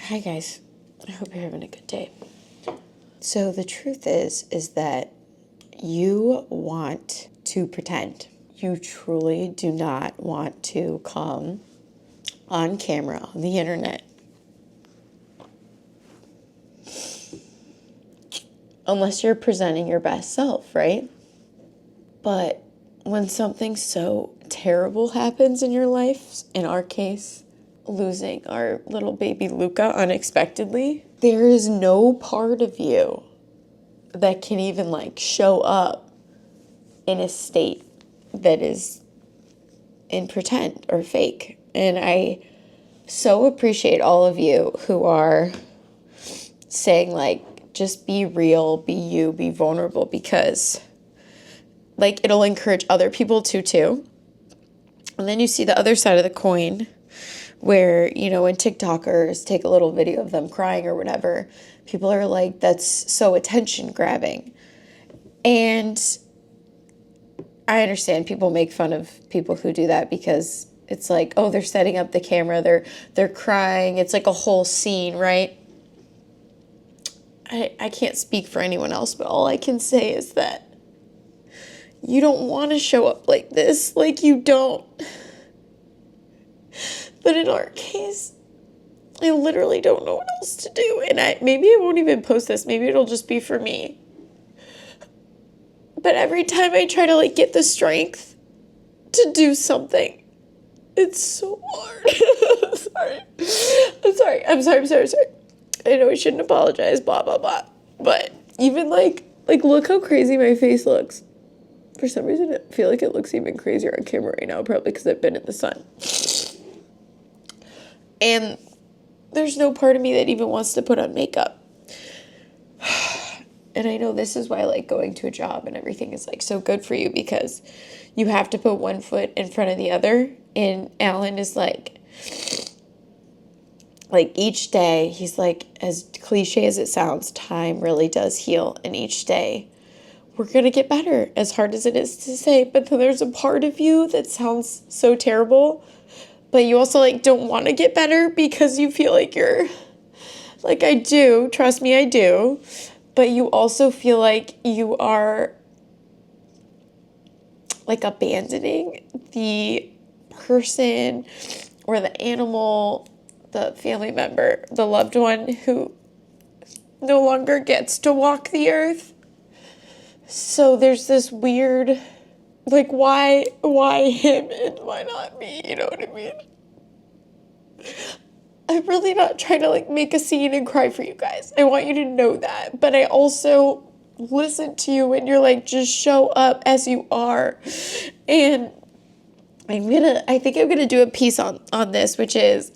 Hi guys, I hope you're having a good day. So the truth is that you want to pretend. You truly do not want to come on camera on the internet unless you're presenting your best self, right? But when something so terrible happens in your life, in our case, losing our little baby Luca unexpectedly, there is no part of you that can even show up in a state that is in pretend or fake. And I so appreciate all of you who are saying just be real, be you, be vulnerable, because it'll encourage other people too. And then you see the other side of the coin where, when TikTokers take a little video of them crying or whatever, people are like, that's so attention grabbing. And I understand people make fun of people who do that because it's like, oh, they're setting up the camera, they're crying. It's like a whole scene, right? I can't speak for anyone else, but all I can say is that you don't want to show up like this. You don't. But in our case, I literally don't know what else to do. And maybe I won't even post this. Maybe it'll just be for me. But every time I try to get the strength to do something, it's so hard. I'm sorry. I know I shouldn't apologize, blah, blah, blah. But even look how crazy my face looks. For some reason, I feel like it looks even crazier on camera right now, probably because I've been in the sun. And there's no part of me that even wants to put on makeup. And I know this is why going to a job and everything is so good for you, because you have to put one foot in front of the other. And Alan is each day, he's as cliche as it sounds, time really does heal. And each day we're going to get better, as hard as it is to say. But then there's a part of you that sounds so terrible, but you also don't want to get better because you feel you're I do, trust me, I do. But you also feel you are abandoning the person or the animal, the family member, the loved one who no longer gets to walk the earth. So there's this weird, why him and why not me? You know what I mean? I'm really not trying to make a scene and cry for you guys. I want you to know that. But I also listen to you when you're just show up as you are. And I think I'm gonna do a piece on this, which is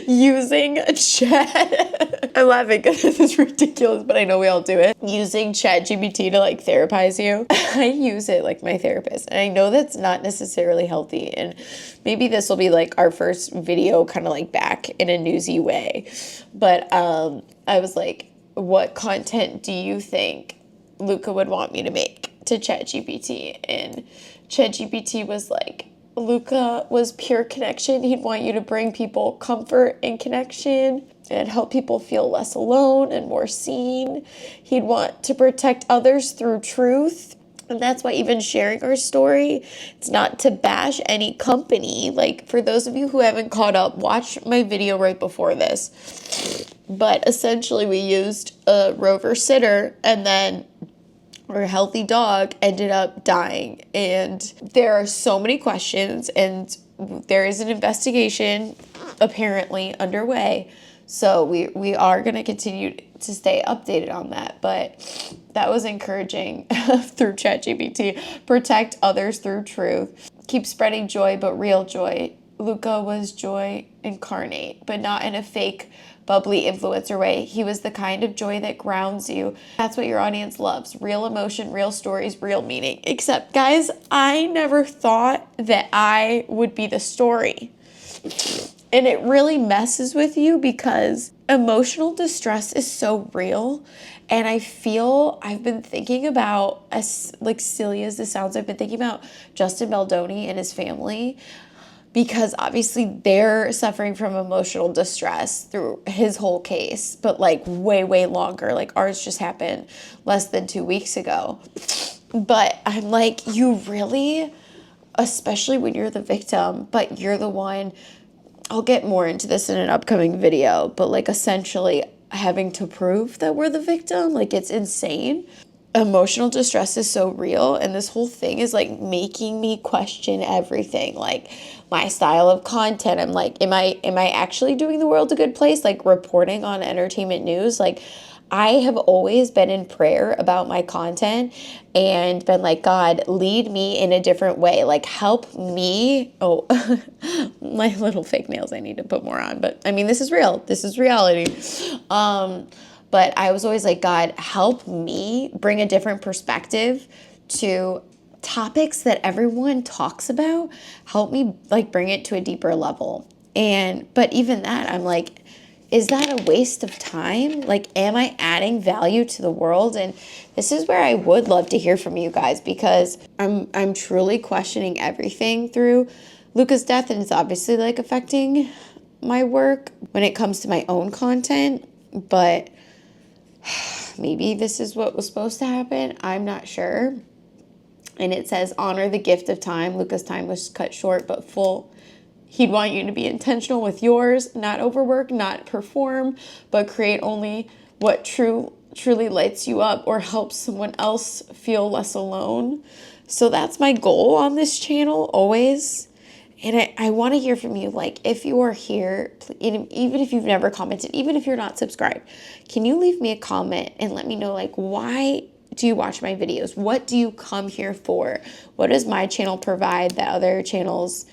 using chat. I'm laughing because this is ridiculous, but I know we all do it. Using ChatGPT to therapize you. I use it like my therapist, and I know that's not necessarily healthy. And maybe this will be our first video, kind of back in a newsy way. But I was what content do you think Luca would want me to make to ChatGPT? And ChatGPT was Luca was pure connection. He'd want you to bring people comfort and connection and help people feel less alone and more seen. He'd want to protect others through truth. And that's why even sharing our story, it's not to bash any company. For those of you who haven't caught up, watch my video right before this. But essentially we used a rover sitter, and then our healthy dog ended up dying. And there are so many questions, and there is an investigation apparently underway. So we are going to continue to stay updated on that. But that was encouraging through ChatGPT. Protect others through truth. Keep spreading joy, but real joy. Luca was joy incarnate, but not in a fake, bubbly influencer way. He was the kind of joy that grounds you. That's what your audience loves. Real emotion, real stories, real meaning. Except, guys, I never thought that I would be the story. And it really messes with you because emotional distress is so real. And I've been thinking about, as silly as this sounds, I've been thinking about Justin Baldoni and his family, because obviously they're suffering from emotional distress through his whole case, but like way, way longer. Like ours just happened less than 2 weeks ago. But I'm like, you really, especially when you're the victim, but you're the one, I'll get more into this in an upcoming video, but like essentially having to prove that we're the victim, like it's insane. Emotional distress is so real, and this whole thing is like making me question everything, like my style of content. I'm like, am I actually doing the world a good place, like reporting on entertainment news? Like I have always been in prayer about my content and been like, God, lead me in a different way, like help me. Oh, my little fake nails I need to put more on, but I mean, this is real, this is reality. But I was always like, God, help me bring a different perspective to topics that everyone talks about. Help me like bring it to a deeper level. But even that, I'm like, is that a waste of time? Like, am I adding value to the world? And this is where I would love to hear from you guys, because I'm truly questioning everything through Luca's death, and it's obviously like affecting my work when it comes to my own content. But maybe this is what was supposed to happen. I'm not sure. And it says, honor the gift of time. Luca's time was cut short but full. He'd want you to be intentional with yours, not overwork, not perform, but create only what truly lights you up or helps someone else feel less alone. So that's my goal on this channel always. And I want to hear from you. Like, if you are here, even if you've never commented, even if you're not subscribed, can you leave me a comment and let me know, like, why do you watch my videos? What do you come here for? What does my channel provide that other channels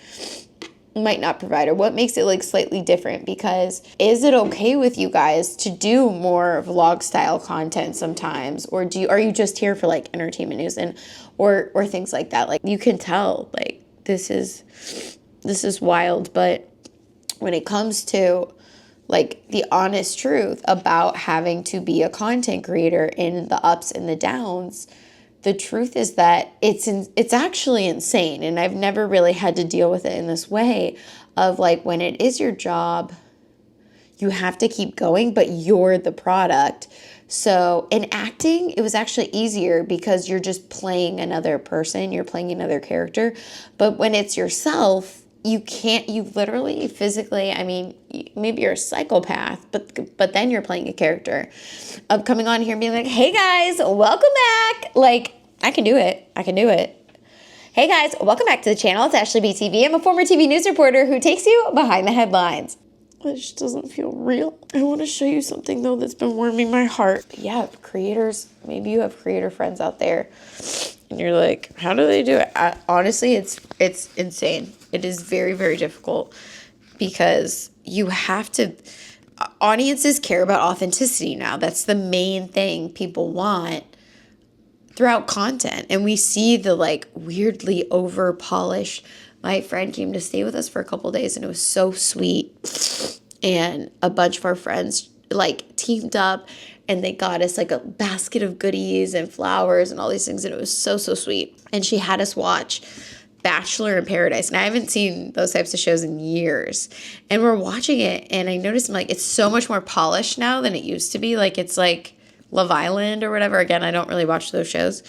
might not provide? Or what makes it like slightly different? Because is it okay with you guys to do more vlog style content sometimes? Or are you just here for like entertainment news or things like that? Like, you can tell, like, this is wild. But when it comes to like the honest truth about having to be a content creator in the ups and the downs, the truth is that it's actually insane. And I've never really had to deal with it in this way of like, when it is your job, you have to keep going, but you're the product. So in acting, it was actually easier because you're just playing another person, you're playing another character. But when it's yourself, you literally physically, I mean, maybe you're a psychopath, but then you're playing a character of coming on here and being like, hey guys, welcome back. Like, I can do it. Hey guys, welcome back to the channel. It's Ashley BTV. I'm a former TV news reporter who takes you behind the headlines. It just doesn't feel real. I want to show you something though that's been warming my heart. Yeah, creators, maybe you have creator friends out there and you're like, how do they do it? Honestly, it's insane. It is very, very difficult because you have to, audiences care about authenticity now. That's the main thing people want throughout content. And we see the like weirdly over polished. My friend came to stay with us for a couple of days and it was so sweet. And a bunch of our friends like teamed up and they got us like a basket of goodies and flowers and all these things. And it was so, so sweet. And she had us watch Bachelor in Paradise. And I haven't seen those types of shows in years. And we're watching it and I noticed, I'm like, it's so much more polished now than it used to be. Like, it's like Love Island or whatever. Again, I don't really watch those shows.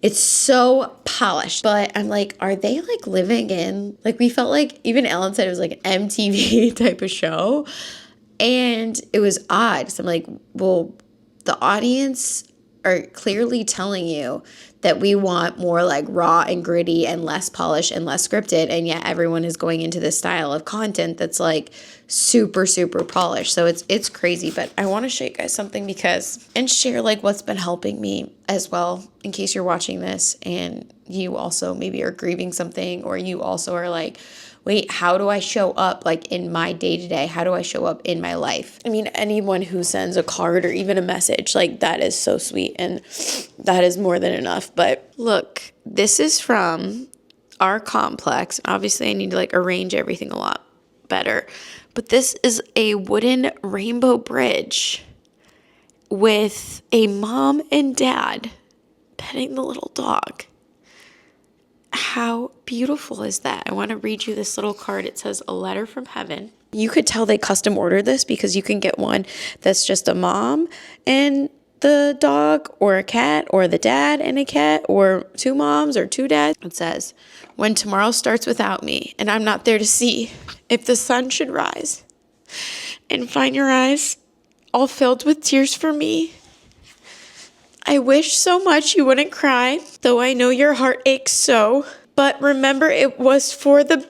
It's so polished. But I'm like, are they like living in, like, we felt like, even Ellen said it was like an MTV type of show. And it was odd. So I'm like, well, the audience are clearly telling you that we want more like raw and gritty and less polished and less scripted. And yet everyone is going into this style of content that's like super, super polished. So it's crazy. But I want to show you guys something and share like what's been helping me as well, in case you're watching this and you also maybe are grieving something, or you also are like, wait, how do I show up like in my day-to-day? How do I show up in my life? I mean, anyone who sends a card or even a message, like, that is so sweet and that is more than enough. But look, this is from our complex. Obviously, I need to like arrange everything a lot better. But this is a wooden rainbow bridge with a mom and dad petting the little dog. How beautiful is that? I want to read you this little card. It says, a letter from heaven. You could tell they custom ordered this because you can get one that's just a mom and the dog, or a cat, or the dad and a cat, or two moms or two dads. It says, when tomorrow starts without me and I'm not there to see, if the sun should rise and find your eyes all filled with tears for me, I wish so much you wouldn't cry, though I know your heart aches so. But remember, it was for the...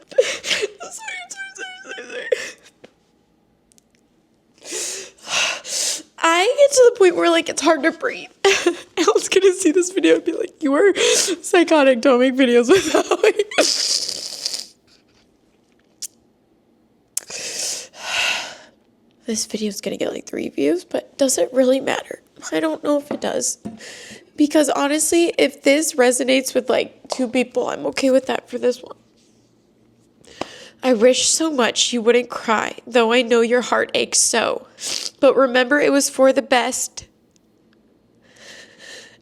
I get to the point where, like, it's hard to breathe. Elle's gonna see this video and be like, you are psychotic, don't make videos without me. This video is gonna get like 3 views, but does it really matter? I don't know if it does. Because honestly, if this resonates with like 2 people, I'm okay with that for this one. I wish so much you wouldn't cry, though I know your heart aches so. But remember, it was for the best.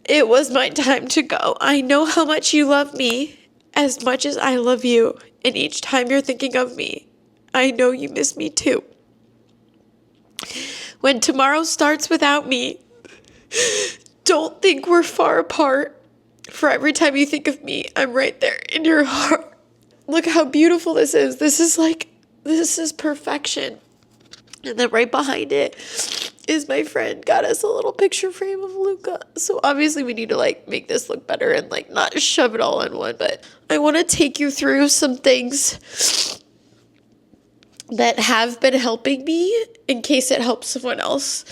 It was my time to go. I know how much you love me, as much as I love you. And each time you're thinking of me, I know you miss me too. When tomorrow starts without me, don't think we're far apart. For every time you think of me, I'm right there in your heart. Look how beautiful this is. This is perfection. And then right behind it is my friend got us a little picture frame of Luca. So obviously we need to like make this look better and like not shove it all in one. But I want to take you through some things that have been helping me in case it helps someone else.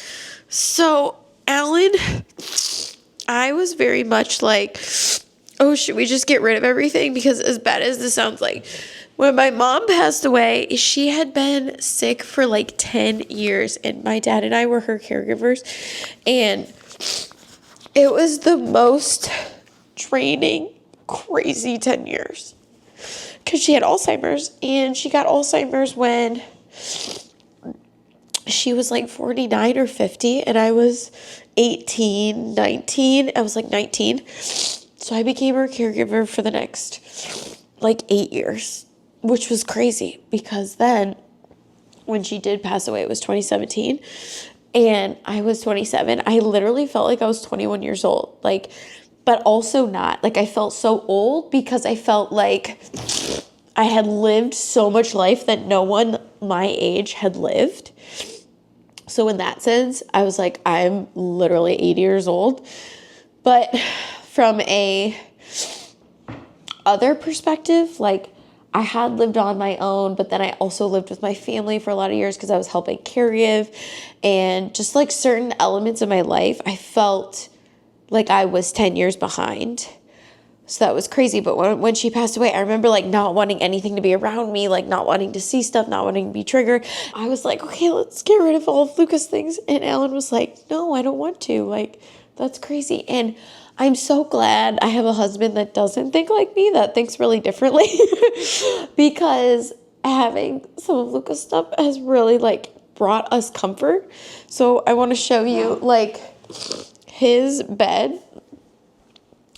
So Alan, I was very much like, oh, should we just get rid of everything? Because as bad as this sounds like, when my mom passed away, she had been sick for like 10 years. And my dad and I were her caregivers. And it was the most draining, crazy 10 years. Because she had Alzheimer's. And she got Alzheimer's when she was like 49 or 50. And I was 18, 19. I was like 19. So I became her caregiver for the next like 8 years, which was crazy because then when she did pass away, it was 2017 and I was 27. I literally felt like I was 21 years old, like, but also not. Like I felt so old because I felt like I had lived so much life that no one my age had lived. So in that sense, I was like, I'm literally 80 years old. But from a other perspective, like I had lived on my own, but then I also lived with my family for a lot of years because I was helping caregive and just like certain elements of my life, I felt like I was 10 years behind. So that was crazy. But when she passed away, I remember like not wanting anything to be around me, like not wanting to see stuff, not wanting to be triggered. I was like, okay, let's get rid of all of Luca's things. And Alan was like, no, I don't want to. Like, that's crazy. And I'm so glad I have a husband that doesn't think like me, that thinks really differently because having some of Luca's stuff has really like brought us comfort. So I want to show you like his bed.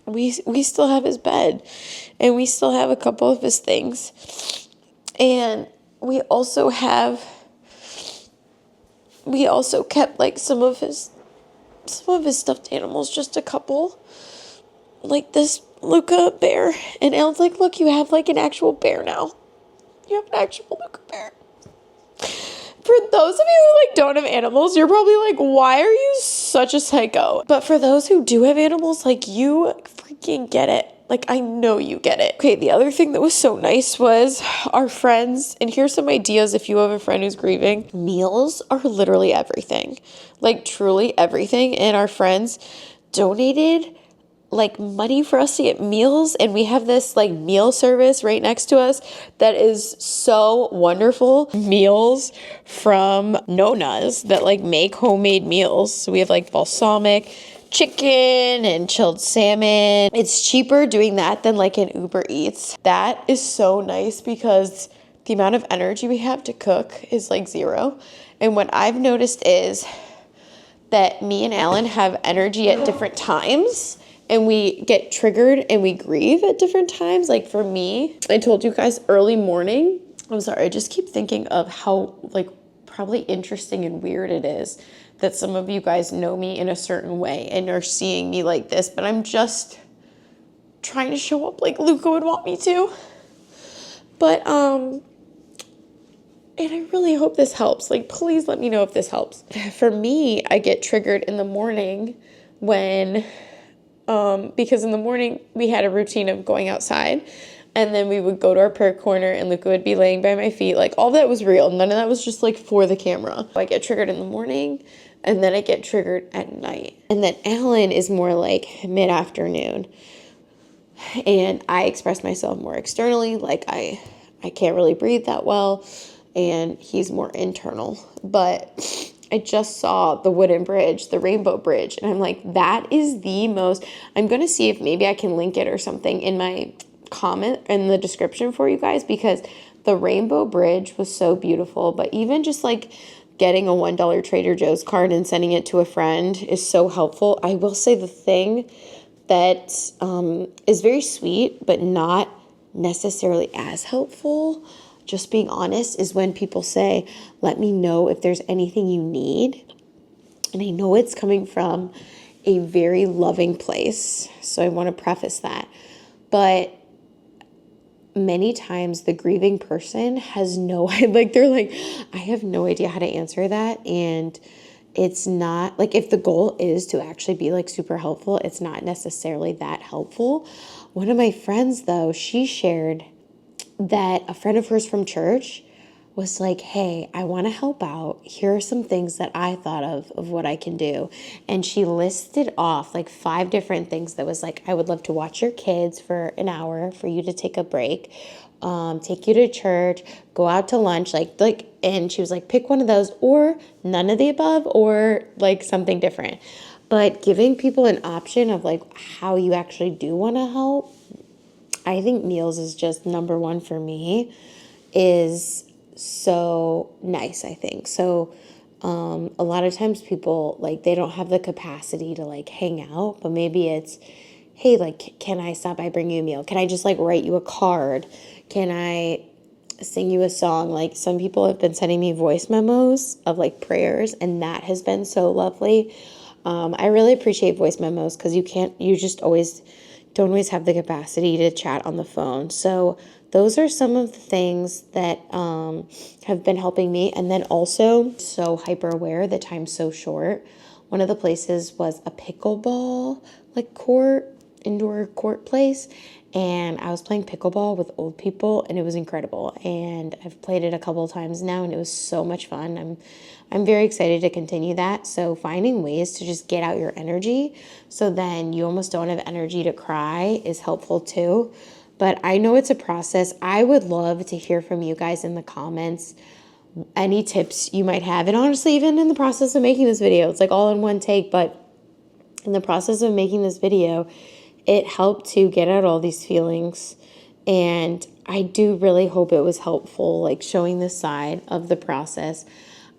We still have his bed and we still have a couple of his things. And we also kept like some of his stuffed animals, just a couple. Like this Luca bear. And Alan's like, look, you have like an actual bear now. You have an actual Luca bear. For those of you who like don't have animals, you're probably like, why are you such a psycho? But for those who do have animals, like you freaking get it. Like I know you get it. Okay, the other thing that was so nice was our friends, and here's some ideas if you have a friend who's grieving. Meals are literally everything. Like truly everything. And our friends donated like money for us to get meals, and we have this like meal service right next to us that is so wonderful. Meals from Nona's that like make homemade meals. So we have like balsamic chicken and chilled salmon. It's cheaper doing that than like an Uber Eats. That is so nice because the amount of energy we have to cook is like zero. And what I've noticed is that me and Alan have energy at different times. and we get triggered and we grieve at different times. Like for me, I told you guys early morning, I'm sorry, I just keep thinking of how like probably interesting and weird it is that some of you guys know me in a certain way and are seeing me like this, but I'm just trying to show up like Luca would want me to. But, and I really hope this helps. Like, please let me know if this helps. For me, I get triggered in the morning when, because in the morning we had a routine of going outside, and then we would go to our prayer corner and Luca would be laying by my feet. Like, all that was real. None of that was just like for the camera. I get triggered in the morning, and then I get triggered at night. And then Alan is more like mid-afternoon. And I express myself more externally, like I can't really breathe that well, and he's more internal. But I just saw the wooden bridge, the rainbow bridge, and I'm like, that is the most, I'm going to see if maybe I can link it or something in my comment in the description for you guys, because the rainbow bridge was so beautiful. But even just like getting a $1 Trader Joe's card and sending it to a friend is so helpful. I will say the thing that is very sweet, but not necessarily as helpful, just being honest, is when people say, let me know if there's anything you need. And I know it's coming from a very loving place, so I want to preface that. But many times the grieving person has no, like they're like, I have no idea how to answer that. And it's not, like if the goal is to actually be like super helpful, it's not necessarily that helpful. One of my friends though, she shared that a friend of hers from church was like, hey, I want to help out. Here are some things that I thought of what I can do. And she listed off like 5 different things that was like, I would love to watch your kids for an hour for you to take a break, take you to church, go out to lunch, and she was like, pick one of those, or none of the above, or like something different. But giving people an option of like how you actually do want to help, I think meals is just number one for me, is so nice, I think. So a lot of times people, like, they don't have the capacity to like hang out, but maybe it's, hey, like, can I stop by, bring you a meal? Can I just like write you a card? Can I sing you a song? Like, some people have been sending me voice memos of like prayers, and that has been so lovely. I really appreciate voice memos because you just don't always have the capacity to chat on the phone. So those are some of the things that have been helping me. And then also, so hyper aware that time's so short. One of the places was a pickleball like indoor court place. And I was playing pickleball with old people, and it was incredible. And I've played it a couple of times now, and it was so much fun. I'm very excited to continue that. So finding ways to just get out your energy so then you almost don't have energy to cry is helpful too. But I know it's a process. I would love to hear from you guys in the comments, any tips you might have. And honestly, even in the process of making this video, it's like all in one take, but in the process of making this video, it helped to get out all these feelings. And I do really hope it was helpful, like showing this side of the process.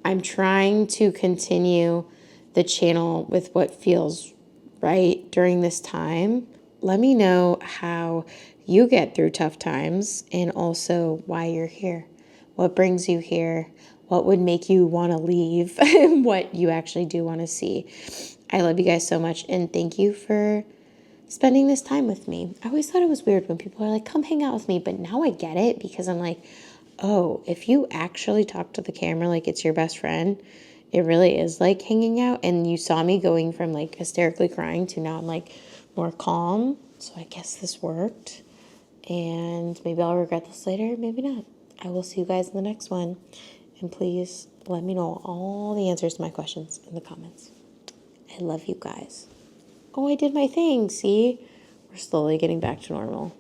I'm trying to continue the channel with what feels right during this time. Let me know how you get through tough times, and also why you're here. What brings you here? What would make you want to leave? And what you actually do want to see. I love you guys so much, and thank you for spending this time with me. I always thought it was weird when people are like, come hang out with me, but now I get it, because I'm like, oh, if you actually talk to the camera like it's your best friend, it really is like hanging out. And you saw me going from like hysterically crying to now I'm like more calm. So I guess this worked. And maybe I'll regret this later, maybe not. I will see you guys in the next one. And please let me know all the answers to my questions in the comments. I love you guys. Oh, I did my thing. See? We're slowly getting back to normal.